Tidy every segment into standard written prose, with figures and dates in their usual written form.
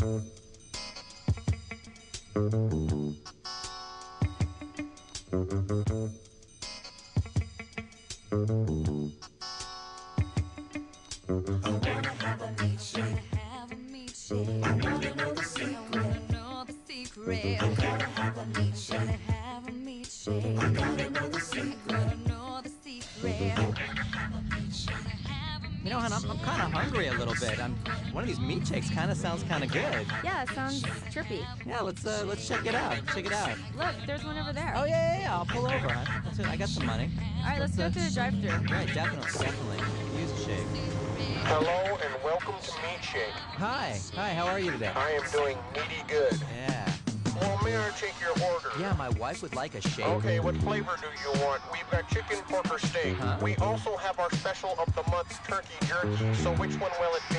You know, hon, I'm kind of hungry a little bit. One of these meat shakes kind of sounds kind of good. Yeah, it sounds trippy. Yeah, let's check it out. Check it out. Look, there's one over there. Oh yeah. I'll pull over, hon. That's it. I got some money. All right, let's go through the drive-thru. Right, definitely. Use a shake. Hello and welcome to Meat Shake. Hi, how are you today? I am doing meaty good. Yeah. Well, may I take your order? Yeah, my wife would like a shake. Okay, what flavor do you want? We've got chicken, pork, or steak. Huh? We also have our special of the month, turkey jerky. So which one will it be?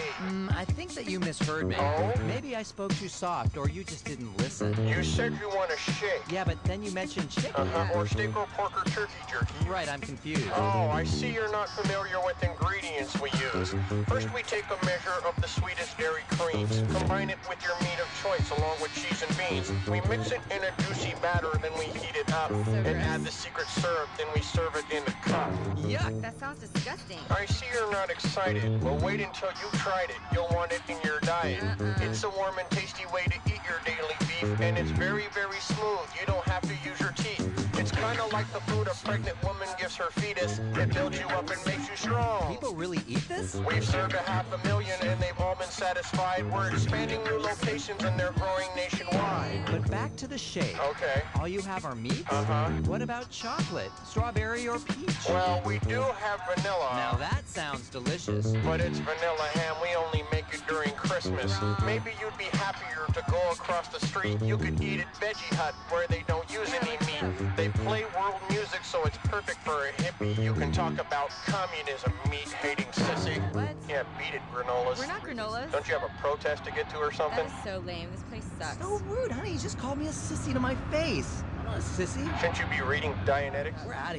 I think that you misheard me. Oh? Maybe I spoke too soft, or you just didn't listen. You said you want a shake. Yeah, but then you mentioned chicken. Or steak or pork or turkey jerky. Right, I'm confused. Oh, I see you're not familiar with ingredients we use. First, we take a measure of the sweetest dairy creams, combine it with your meat of choice along with cheese and beans. We mix it in a juicy batter, then we heat it up and add the secret syrup, then we serve it in a cup. Yuck. That sounds disgusting. I see you're not excited. Well, wait until you tried it. You'll want it in your diet. It's a warm and tasty way to eat your daily beef, and it's very, very smooth. You don't have to use your teeth. It's kind of like the food a pregnant woman gives her fetus. It builds you up and makes you strong. People really eat this? We've served 500,000 and they've all been satisfied. We're expanding new locations and they're growing nationwide. But back to the shake. Okay. All you have are meats? Uh-huh. What about chocolate? Strawberry or peach? Well, we do have vanilla. Now that sounds delicious. But it's vanilla ham. We only make it during Christmas. Maybe you'd be happier to go across the street. You could eat at Veggie Hut where they don't use any meat. They play world music, so it's perfect for a hippie. You can talk about communism, meat-hating sissy. What? Yeah, beat it, granolas. We're not granolas. Don't you have a protest to get to or something? That is so lame. This place sucks. So rude, honey. You just called me a sissy to my face. I'm not a sissy. Shouldn't you be reading Dianetics? We're out of